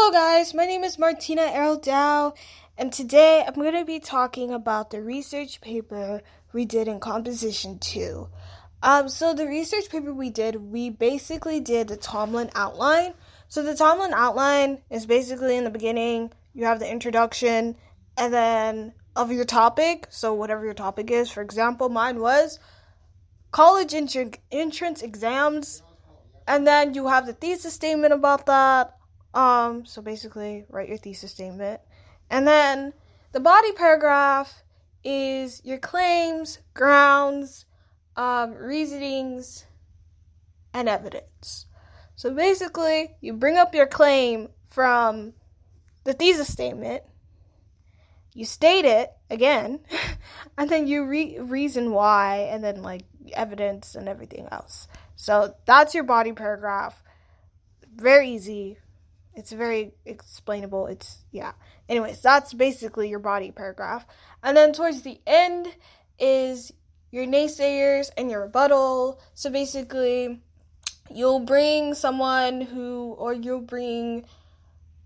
Hello guys, my name is Martina A, and today I'm going to be talking about the research paper we did in Composition 2. So the research paper we basically did the Tomlin outline. So the Tomlin outline is basically in the beginning, you have the introduction, and then of your topic, so whatever your topic is. For example, mine was college entrance exams, and then you have the thesis statement about that. So basically, write your thesis statement. And then the body paragraph is your claims, grounds, reasonings, and evidence. So basically, you bring up your claim from the thesis statement, you state it again, and then you reason why, and then evidence and everything else. So that's your body paragraph. Very easy. It's very explainable. Anyways, that's basically your body paragraph. And then towards the end is your naysayers and your rebuttal. So basically, you'll bring you'll bring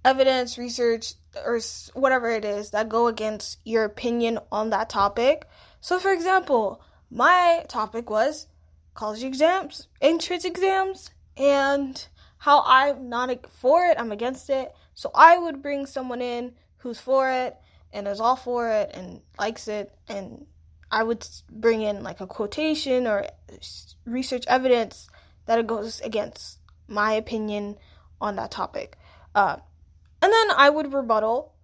evidence, research, or whatever it is that go against your opinion on that topic. So for example, my topic was college exams, entrance exams, and how I'm not for it, I'm against it. So I would bring someone in who's for it and is all for it and likes it, and I would bring in a quotation or research evidence that it goes against my opinion on that topic. And then I would rebuttal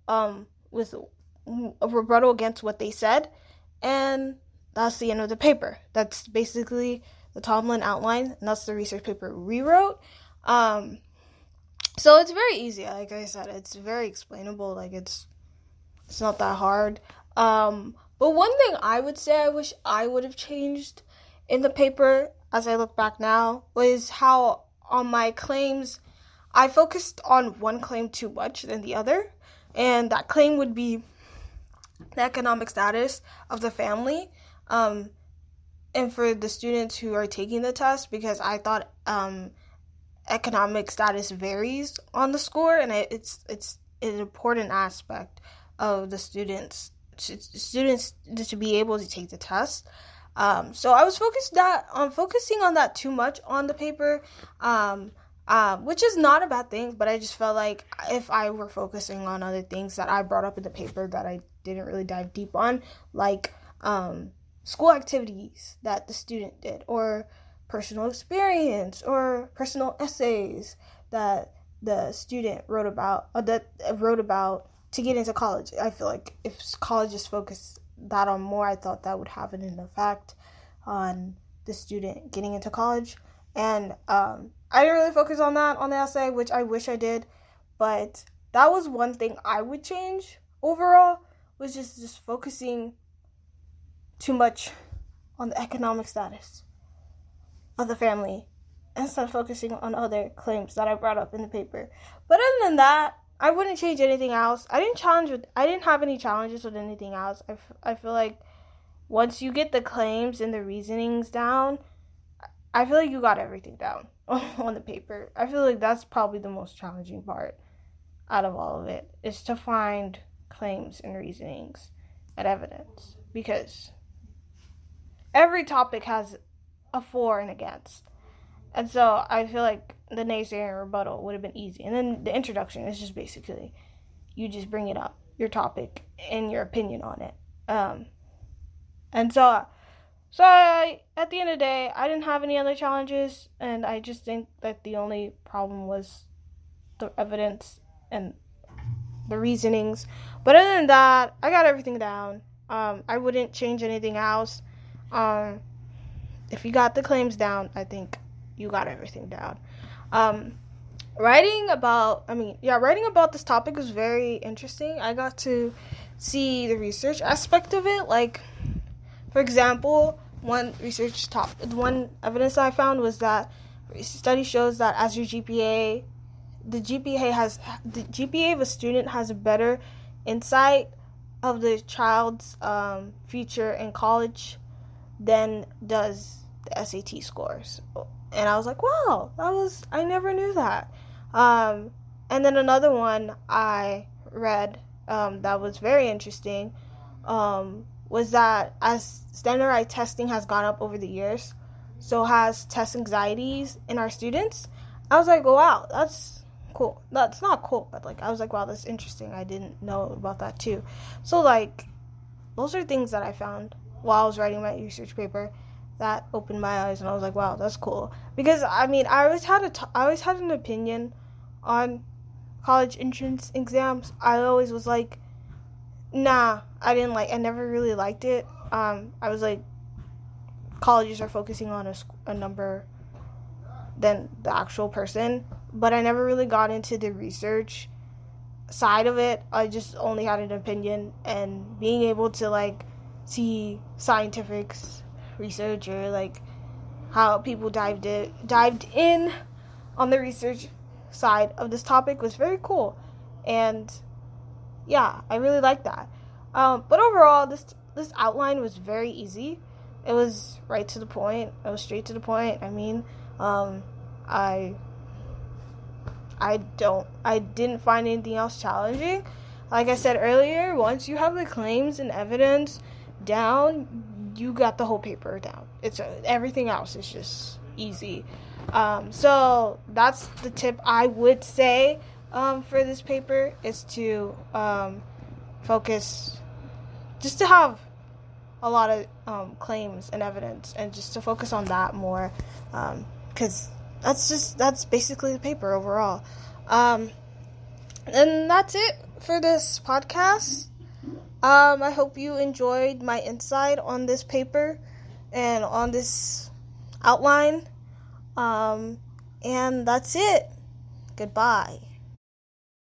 with a rebuttal against what they said, and that's the end of the paper. That's basically the Tomlin outline, and that's the research paper we wrote. So it's very easy. Like I said, it's very explainable. It's not that hard. But one thing I would say I wish I would have changed in the paper, as I look back now, was how on my claims, I focused on one claim too much than the other. And that claim would be the economic status of the family, and for the students who are taking the test, because I thought, economic status varies on the score, and it's an important aspect of the students to be able to take the test. So I was focusing on that too much on the paper, which is not a bad thing, but I just felt like if I were focusing on other things that I brought up in the paper that I didn't really dive deep on, school activities that the student did, or personal experience, or personal essays that the student wrote about to get into college. I feel like if colleges focused that on more, I thought that would have an effect on the student getting into college. And I didn't really focus on that on the essay, which I wish I did. But that was one thing I would change overall, was just focusing too much on the economic status of the family instead of focusing on other claims that I brought up in the paper. But other than that, I wouldn't change anything else. I didn't have any challenges with anything else. I feel like once you get the claims and the reasonings down, I feel like you got everything down on the paper. I feel like that's probably the most challenging part out of all of it, is to find claims and reasonings and evidence, because every topic has a for and against. And so I feel like the naysayer and rebuttal would have been easy. And then the introduction is just basically, you just bring it up, your topic and your opinion on it. And so at the end of the day, I didn't have any other challenges, and I just think that the only problem was the evidence and the reasonings. But other than that, I got everything down. I wouldn't change anything else. If you got the claims down, I think you got everything down. Writing about this topic was very interesting. I got to see the research aspect of it. For example, one evidence I found was that study shows that as your GPA, the GPA of a student has a better insight of the child's future in college than does the SAT scores. And I was like, wow, I never knew that. And then another one I read that was very interesting was that as standardized testing has gone up over the years, so has test anxieties in our students. I was like, wow, that's cool. That's not cool, but like I was like, wow, that's interesting. I didn't know about that too. So like those are things that I found while I was writing my research paper that opened my eyes, and I was like, wow, that's cool. Because I mean, I always had an opinion on college entrance exams. I always was like, nah, I never really liked it. I was like, colleges are focusing on a number than the actual person, but I never really got into the research side of it. I just only had an opinion, and being able to like see scientific research or like how people dived in on the research side of this topic was very cool. And yeah, I really like that. But overall, this outline was very easy. It was right to the point. It was straight to the point. I mean, I didn't find anything else challenging. Like I said earlier, once you have the claims and evidence down, you got the whole paper down. Everything else is just easy. So that's the tip I would say for this paper, is to focus, just to have a lot of claims and evidence, and just to focus on that more, because that's basically the paper overall. And that's it for this podcast. I hope you enjoyed my insight on this paper and on this outline. And that's it. Goodbye.